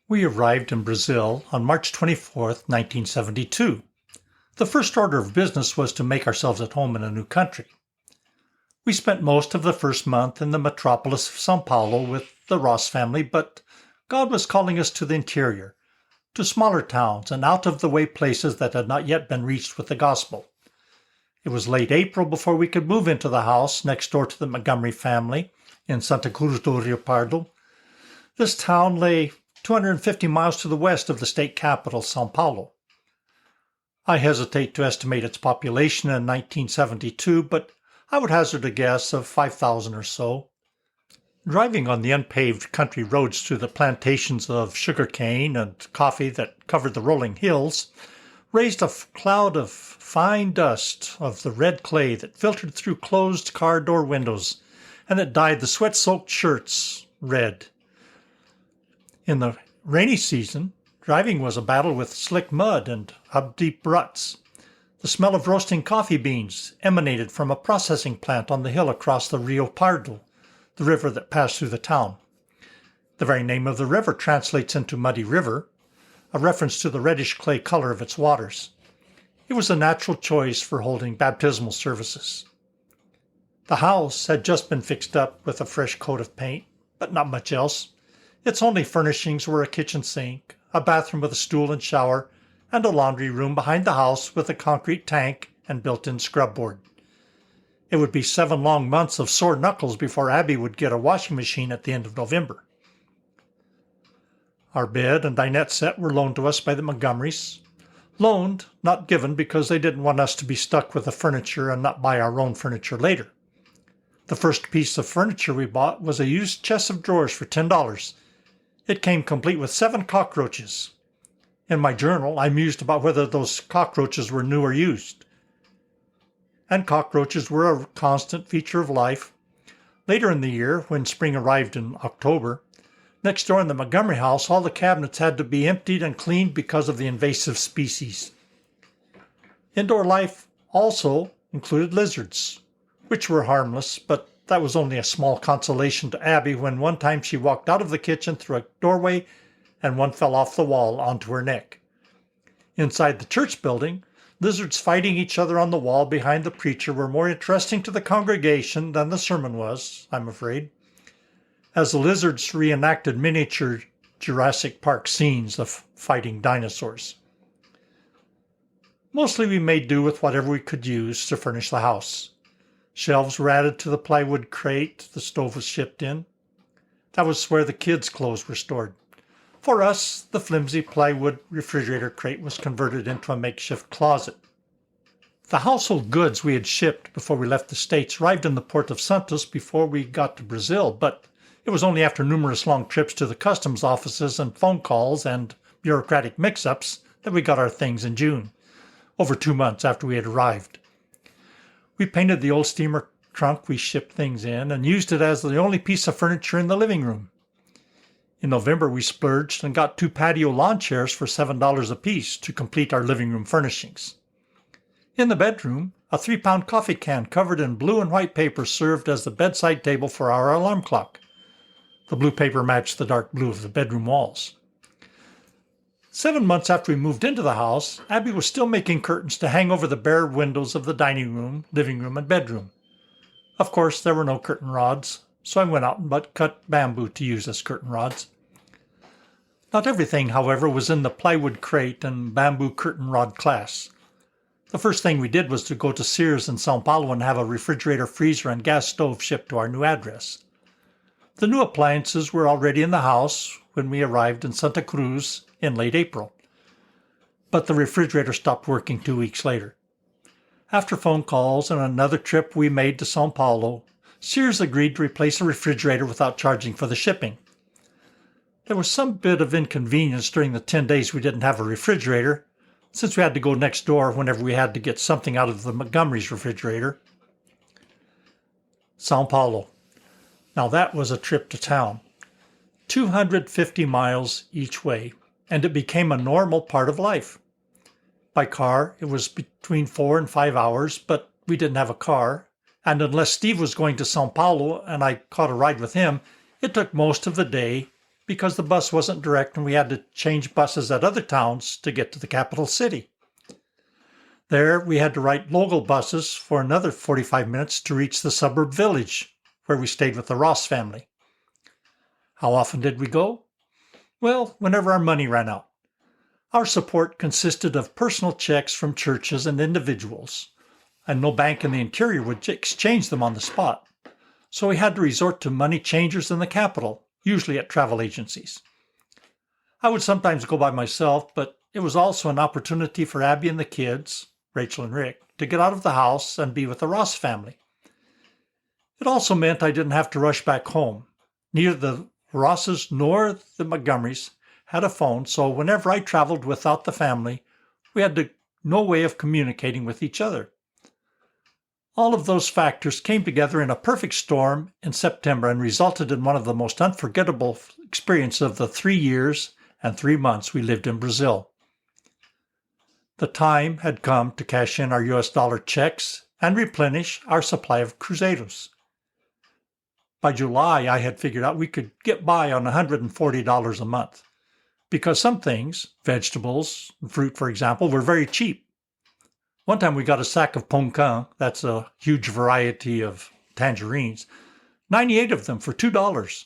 We arrived in Brazil on March 24th, 1972. The first order of business was to make ourselves at home in a new country. We spent most of the first month in the metropolis of São Paulo with the Ross family, but God was calling us to the interior, to smaller towns and out-of-the-way places that had not yet been reached with the gospel. It was late April before we could move into the house next door to the Montgomery family in Santa Cruz do Rio Pardo. This town lay 250 miles to the west of the state capital, São Paulo. I hesitate to estimate its population in 1972, but I would hazard a guess of 5,000 or so. Driving on the unpaved country roads through the plantations of sugarcane and coffee that covered the rolling hills raised a cloud of fine dust of the red clay that filtered through closed car door windows and that dyed the sweat-soaked shirts red. In the rainy season, driving was a battle with slick mud and hub-deep ruts. The smell of roasting coffee beans emanated from a processing plant on the hill across the Rio Pardo, the river that passed through the town. The very name of the river translates into Muddy River, a reference to the reddish clay color of its waters. It was a natural choice for holding baptismal services. The house had just been fixed up with a fresh coat of paint, but not much else. Its only furnishings were a kitchen sink, a bathroom with a stool and shower, and a laundry room behind the house with a concrete tank and built-in scrub board. It would be 7 long months of sore knuckles before Abby would get a washing machine at the end of November. Our bed and dinette set were loaned to us by the Montgomerys. Loaned, not given, because they didn't want us to be stuck with the furniture and not buy our own furniture later. The first piece of furniture we bought was a used chest of drawers for $10. It came complete with 7 cockroaches. In my journal, I mused about whether those cockroaches were new or used. And cockroaches were a constant feature of life. Later in the year, when spring arrived in October, next door in the Montgomery house, all the cabinets had to be emptied and cleaned because of the invasive species. Indoor life also included lizards, which were harmless, but that was only a small consolation to Abby when one time she walked out of the kitchen through a doorway and one fell off the wall onto her neck. Inside the church building, lizards fighting each other on the wall behind the preacher were more interesting to the congregation than the sermon was, I'm afraid, as the lizards reenacted miniature Jurassic Park scenes of fighting dinosaurs. Mostly we made do with whatever we could use to furnish the house. Shelves were added to the plywood crate the stove was shipped in. That was where the kids' clothes were stored. For us, the flimsy plywood refrigerator crate was converted into a makeshift closet. The household goods we had shipped before we left the States arrived in the port of Santos before we got to Brazil, but it was only after numerous long trips to the customs offices and phone calls and bureaucratic mix-ups that we got our things in June, over 2 months after we had arrived. We painted the old steamer trunk we shipped things in and used it as the only piece of furniture in the living room. In November, we splurged and got 2 patio lawn chairs for $7 apiece to complete our living room furnishings. In the bedroom, a 3-pound coffee can covered in blue and white paper served as the bedside table for our alarm clock. The blue paper matched the dark blue of the bedroom walls. 7 months after we moved into the house, Abby was still making curtains to hang over the bare windows of the dining room, living room, and bedroom. Of course, there were no curtain rods, so I went out and cut bamboo to use as curtain rods. Not everything, however, was in the plywood crate and bamboo curtain rod class. The first thing we did was to go to Sears in São Paulo and have a refrigerator, freezer, and gas stove shipped to our new address. The new appliances were already in the house when we arrived in Santa Cruz in late April, but the refrigerator stopped working 2 weeks later. After phone calls and another trip we made to São Paulo, Sears agreed to replace the refrigerator without charging for the shipping. There was some bit of inconvenience during the 10 days we didn't have a refrigerator, since we had to go next door whenever we had to get something out of the Montgomery's refrigerator. São Paulo. Now that was a trip to town. 250 miles each way, and it became a normal part of life. By car, it was between 4 and 5 hours, but we didn't have a car, and unless Steve was going to São Paulo and I caught a ride with him, it took most of the day because the bus wasn't direct and we had to change buses at other towns to get to the capital city. There, we had to ride local buses for another 45 minutes to reach the suburb village, where we stayed with the Ross family. How often did we go? Well, whenever our money ran out. Our support consisted of personal checks from churches and individuals, and no bank in the interior would exchange them on the spot. So we had to resort to money changers in the capital, usually at travel agencies. I would sometimes go by myself, but it was also an opportunity for Abby and the kids, Rachel and Rick, to get out of the house and be with the Ross family. It also meant I didn't have to rush back home. Neither the Rosses nor the Montgomerys had a phone, so whenever I traveled without the family, we had no way of communicating with each other. All of those factors came together in a perfect storm in September and resulted in one of the most unforgettable experiences of the 3 years and 3 months we lived in Brazil. The time had come to cash in our US dollar checks and replenish our supply of cruzeiros. By July, I had figured out we could get by on $140 a month because some things, vegetables, fruit for example, were very cheap. One time we got a sack of poncan, that's a huge variety of tangerines, 98 of them for $2.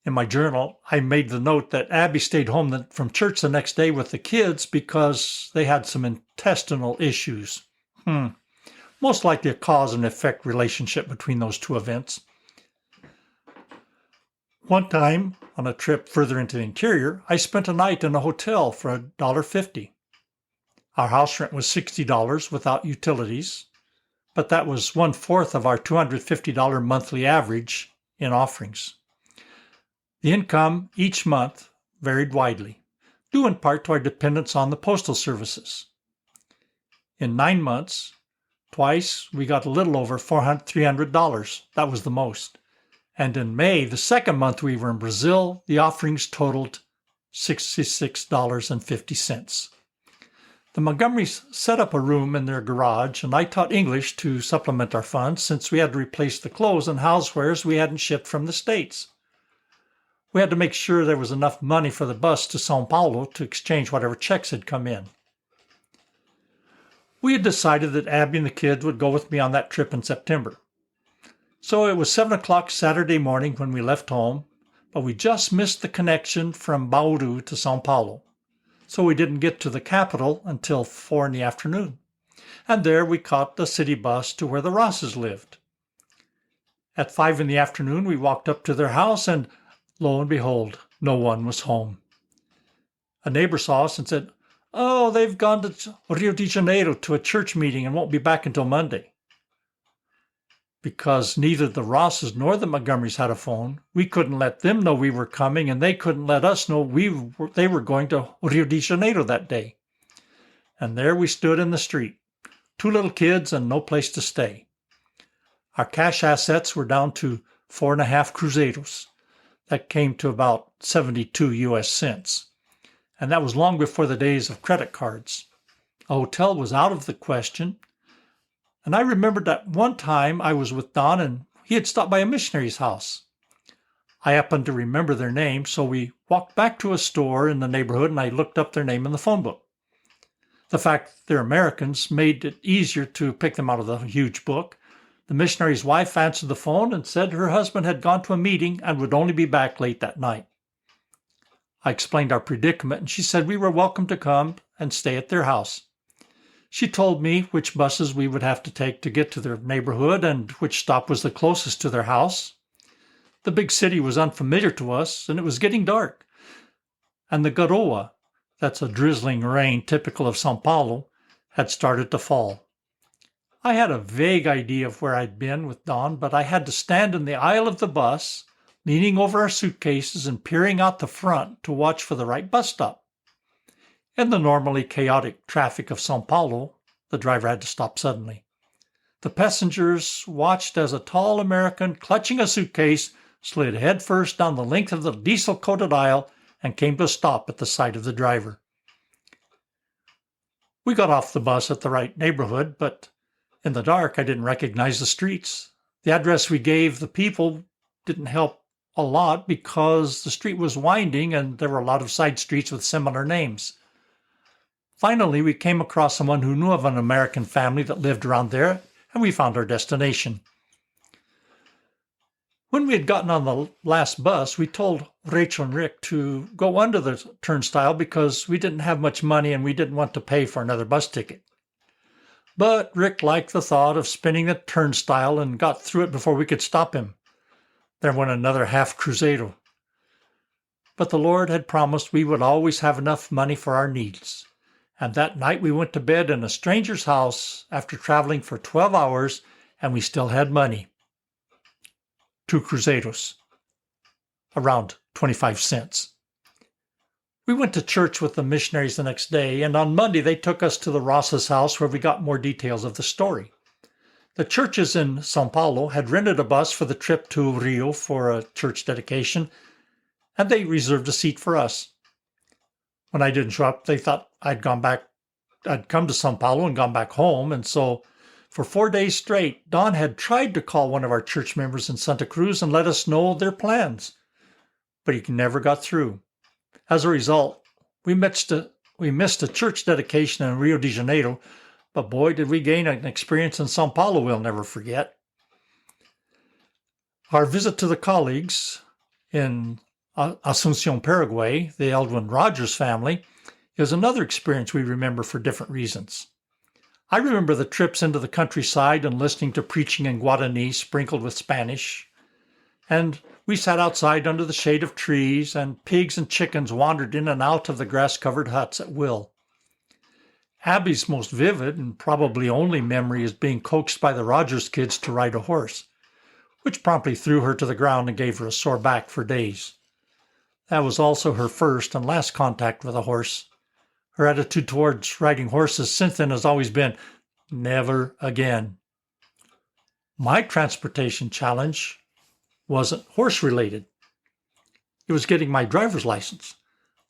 In my journal, I made the note that Abby stayed home from church the next day with the kids because they had some intestinal issues. Most likely a cause and effect relationship between those two events. One time, on a trip further into the interior, I spent a night in a hotel for $1.50. Our house rent was $60 without utilities, but that was 1/4 of our $250 monthly average in offerings. The income each month varied widely, due in part to our dependence on the postal services. In 9 months, twice we got a little over $300. That was the most. And in May, the second month we were in Brazil, the offerings totaled $66.50. The Montgomerys set up a room in their garage, and I taught English to supplement our funds since we had to replace the clothes and housewares we hadn't shipped from the States. We had to make sure there was enough money for the bus to São Paulo to exchange whatever checks had come in. We had decided that Abby and the kids would go with me on that trip in September. So it was 7 o'clock Saturday morning when we left home, but we just missed the connection from Bauru to São Paulo. So we didn't get to the capital until 4 in the afternoon. And there we caught the city bus to where the Rosses lived. At 5 in the afternoon, we walked up to their house and lo and behold, no one was home. A neighbor saw us and said, "Oh, they've gone to Rio de Janeiro to a church meeting and won't be back until Monday." Because neither the Rosses nor the Montgomerys had a phone, we couldn't let them know we were coming, and they couldn't let us know they were going to Rio de Janeiro that day. And there we stood in the street, 2 little kids and no place to stay. Our cash assets were down to 4.5 cruzeiros. That came to about 72 US cents. And that was long before the days of credit cards. A hotel was out of the question. And I remembered that one time I was with Don and he had stopped by a missionary's house. I happened to remember their name, so we walked back to a store in the neighborhood and I looked up their name in the phone book. The fact that they're Americans made it easier to pick them out of the huge book. The missionary's wife answered the phone and said her husband had gone to a meeting and would only be back late that night. I explained our predicament and she said we were welcome to come and stay at their house. She told me which buses we would have to take to get to their neighborhood and which stop was the closest to their house. The big city was unfamiliar to us, and it was getting dark. And the garoa, that's a drizzling rain typical of São Paulo, had started to fall. I had a vague idea of where I'd been with Don, but I had to stand in the aisle of the bus, leaning over our suitcases and peering out the front to watch for the right bus stop. In the normally chaotic traffic of São Paulo, the driver had to stop suddenly. The passengers watched as a tall American, clutching a suitcase, slid headfirst down the length of the diesel-coated aisle and came to a stop at the side of the driver. We got off the bus at the right neighborhood, but in the dark I didn't recognize the streets. The address we gave the people didn't help a lot because the street was winding and there were a lot of side streets with similar names. Finally, we came across someone who knew of an American family that lived around there, and we found our destination. When we had gotten on the last bus, we told Rachel and Rick to go under the turnstile because we didn't have much money and we didn't want to pay for another bus ticket. But Rick liked the thought of spinning the turnstile and got through it before we could stop him. There went another half cruzado. But the Lord had promised we would always have enough money for our needs. And that night we went to bed in a stranger's house after traveling for 12 hours, and we still had money. 2 cruzados, around 25 cents. We went to church with the missionaries the next day, and on Monday they took us to the Ross's house where we got more details of the story. The churches in São Paulo had rented a bus for the trip to Rio for a church dedication, and they reserved a seat for us. When I didn't show up, they thought I'd come to São Paulo and gone back home, and so for 4 days straight, Don had tried to call one of our church members in Santa Cruz and let us know their plans, but he never got through. As a result, we missed a church dedication in Rio de Janeiro, but boy, did we gain an experience in São Paulo we'll never forget. Our visit to the colleagues in Asunción, Paraguay, the Eldwin Rogers family, is another experience we remember for different reasons. I remember the trips into the countryside and listening to preaching in Guarani sprinkled with Spanish. And we sat outside under the shade of trees, and pigs and chickens wandered in and out of the grass-covered huts at will. Abby's most vivid and probably only memory is being coaxed by the Rogers kids to ride a horse, which promptly threw her to the ground and gave her a sore back for days. That was also her first and last contact with a horse. Her attitude towards riding horses since then has always been, never again. My transportation challenge wasn't horse-related. It was getting my driver's license.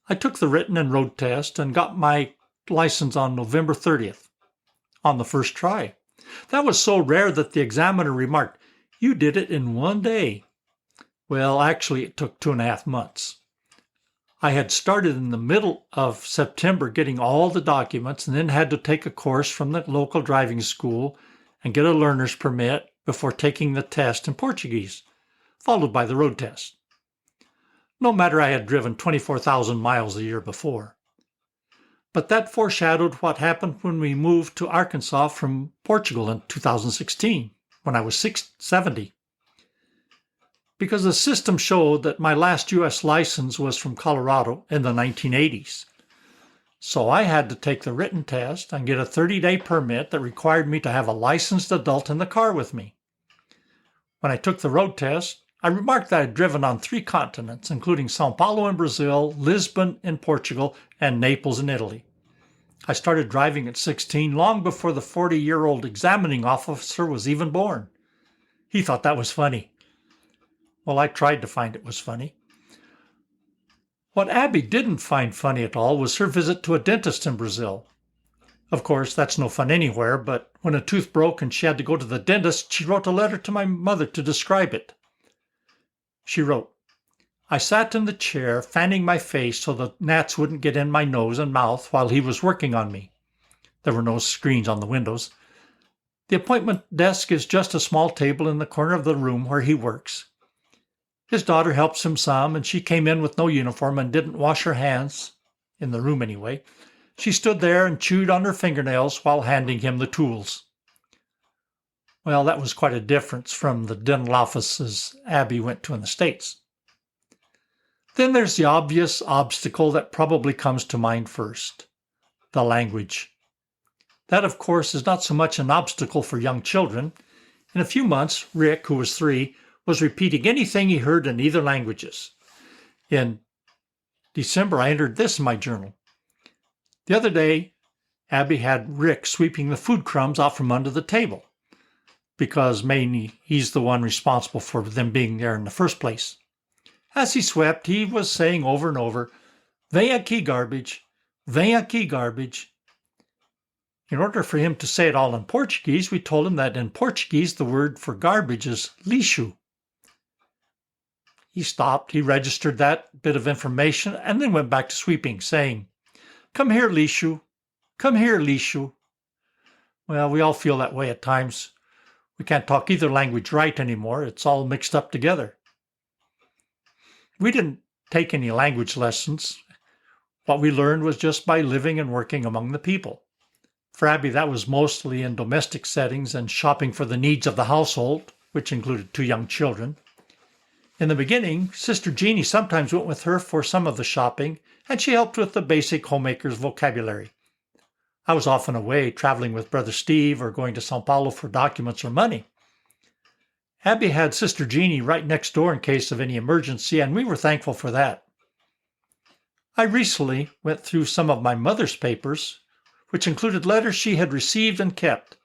I took the written and road test and got my license on November 30th, on the first try. That was so rare that the examiner remarked, "You did it in 1 day." Well, actually, it took 2.5 months. I had started in the middle of September getting all the documents and then had to take a course from the local driving school and get a learner's permit before taking the test in Portuguese, followed by the road test. No matter I had driven 24,000 miles the year before. But that foreshadowed what happened when we moved to Arkansas from Portugal in 2016, when I was 70. Because the system showed that my last U.S. license was from Colorado in the 1980s. So I had to take the written test and get a 30-day permit that required me to have a licensed adult in the car with me. When I took the road test, I remarked that I had driven on 3 continents, including São Paulo in Brazil, Lisbon in Portugal, and Naples in Italy. I started driving at 16, long before the 40-year-old examining officer was even born. He thought that was funny. Well, I tried to find it was funny. What Abby didn't find funny at all was her visit to a dentist in Brazil. Of course, that's no fun anywhere, but when a tooth broke and she had to go to the dentist, she wrote a letter to my mother to describe it. She wrote, "I sat in the chair, fanning my face so the gnats wouldn't get in my nose and mouth while he was working on me." There were no screens on the windows. The appointment desk is just a small table in the corner of the room where he works. His daughter helps him some, and she came in with no uniform and didn't wash her hands, in the room anyway. She stood there and chewed on her fingernails while handing him the tools. Well, that was quite a difference from the dental offices Abby went to in the States. Then there's the obvious obstacle that probably comes to mind first, the language. That, of course, is not so much an obstacle for young children. In a few months, Rick, who was 3, was repeating anything he heard in either languages. In December, I entered this in my journal. The other day, Abby had Rick sweeping the food crumbs out from under the table, because mainly he's the one responsible for them being there in the first place. As he swept, he was saying over and over, "Vem aqui, garbage. Vem aqui, garbage." In order for him to say it all in Portuguese, we told him that in Portuguese the word for garbage is lixo. He stopped, he registered that bit of information, and then went back to sweeping, saying, "Come here, Lishu. Come here, Lishu." Well, we all feel that way at times. We can't talk either language right anymore. It's all mixed up together. We didn't take any language lessons. What we learned was just by living and working among the people. For Abby, that was mostly in domestic settings and shopping for the needs of the household, which included 2 young children. In the beginning, Sister Jeannie sometimes went with her for some of the shopping, and she helped with the basic homemaker's vocabulary. I was often away, traveling with Brother Steve or going to São Paulo for documents or money. Abby had Sister Jeannie right next door in case of any emergency, and we were thankful for that. I recently went through some of my mother's papers, which included letters she had received and kept,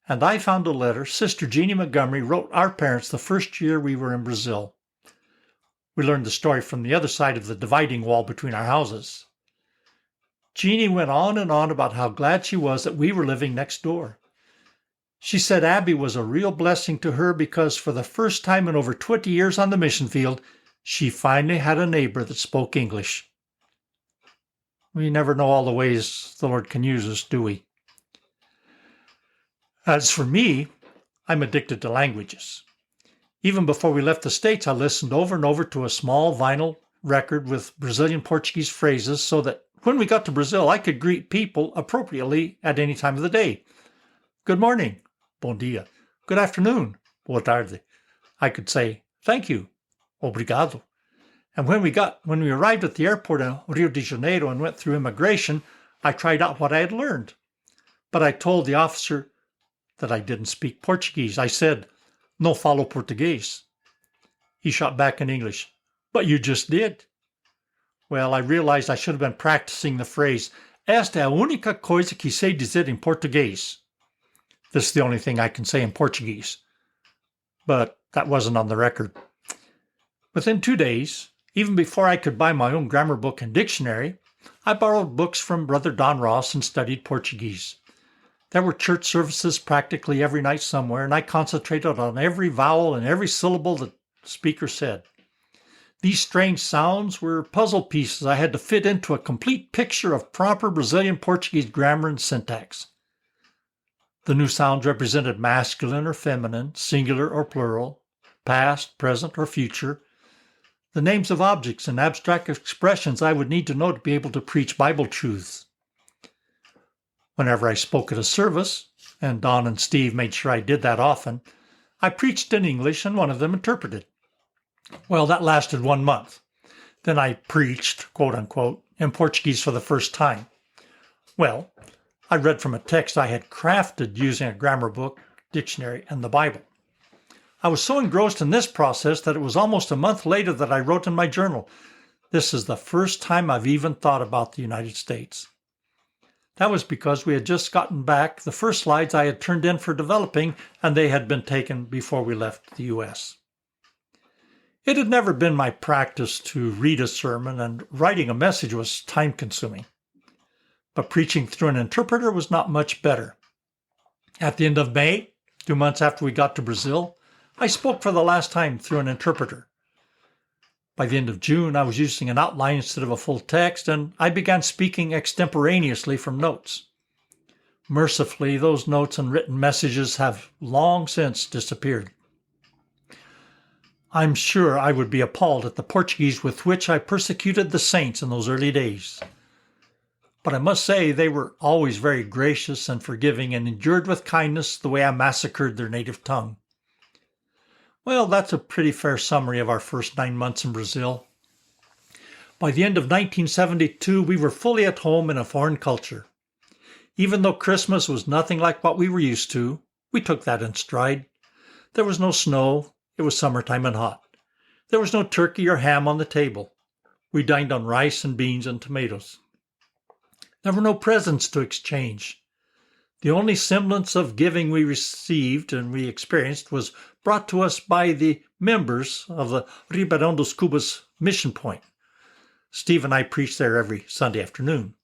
and I found a letter Sister Jeannie Montgomery wrote our parents the first year we were in Brazil. We learned the story from the other side of the dividing wall between our houses. Jeannie went on and on about how glad she was that we were living next door. She said Abby was a real blessing to her because for the first time in over 20 years on the mission field, she finally had a neighbor that spoke English. We never know all the ways the Lord can use us, do we? As for me, I'm addicted to languages. Even before we left the States, I listened over and over to a small vinyl record with Brazilian Portuguese phrases so that when we got to Brazil, I could greet people appropriately at any time of the day. Good morning, bom dia. Good afternoon, boa tarde. I could say, thank you, obrigado. And when we arrived at the airport in Rio de Janeiro and went through immigration, I tried out what I had learned. But I told the officer that I didn't speak Portuguese. I said, "No falo português." He shot back in English, "But you just did." Well, I realized I should have been practicing the phrase, "Esta é a única coisa que sei dizer em português." This is the only thing I can say in Portuguese. But that wasn't on the record. Within 2 days, even before I could buy my own grammar book and dictionary, I borrowed books from Brother Don Ross and studied Portuguese. There were church services practically every night somewhere, and I concentrated on every vowel and every syllable the speaker said. These strange sounds were puzzle pieces I had to fit into a complete picture of proper Brazilian Portuguese grammar and syntax. The new sounds represented masculine or feminine, singular or plural, past, present, or future, the names of objects and abstract expressions I would need to know to be able to preach Bible truths. Whenever I spoke at a service, and Don and Steve made sure I did that often, I preached in English and one of them interpreted. Well, that lasted 1 month. Then I preached, quote unquote, in Portuguese for the first time. Well, I read from a text I had crafted using a grammar book, dictionary, and the Bible. I was so engrossed in this process that it was almost a month later that I wrote in my journal, "This is the first time I've even thought about the United States." That was because we had just gotten back the first slides I had turned in for developing, and they had been taken before we left the U.S. It had never been my practice to read a sermon, and writing a message was time-consuming. But preaching through an interpreter was not much better. At the end of May, 2 months after we got to Brazil, I spoke for the last time through an interpreter. By the end of June, I was using an outline instead of a full text, and I began speaking extemporaneously from notes. Mercifully, those notes and written messages have long since disappeared. I'm sure I would be appalled at the Portuguese with which I persecuted the saints in those early days. But I must say they were always very gracious and forgiving and endured with kindness the way I massacred their native tongue. Well, that's a pretty fair summary of our first 9 months in Brazil. By the end of 1972, we were fully at home in a foreign culture. Even though Christmas was nothing like what we were used to, we took that in stride. There was no snow. It was summertime and hot. There was no turkey or ham on the table. We dined on rice and beans and tomatoes. There were no presents to exchange. The only semblance of giving we received and we experienced was brought to us by the members of the Ribeirão dos Cubas mission point. Steve and I preached there every Sunday afternoon.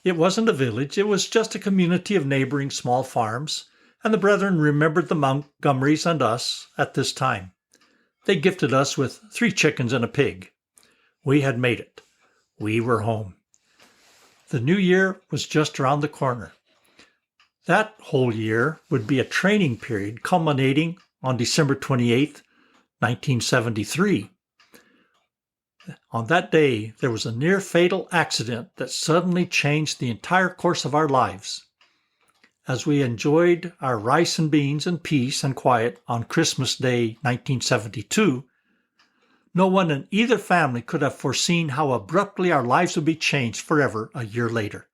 It wasn't a village, it was just a community of neighboring small farms, and the brethren remembered the Montgomerys and us at this time. They gifted us with 3 chickens and a pig. We had made it. We were home. The new year was just around the corner. That whole year would be a training period culminating on December 28th, 1973. On that day, there was a near-fatal accident that suddenly changed the entire course of our lives. As we enjoyed our rice and beans and peace and quiet on Christmas Day 1972, no one in either family could have foreseen how abruptly our lives would be changed forever a year later.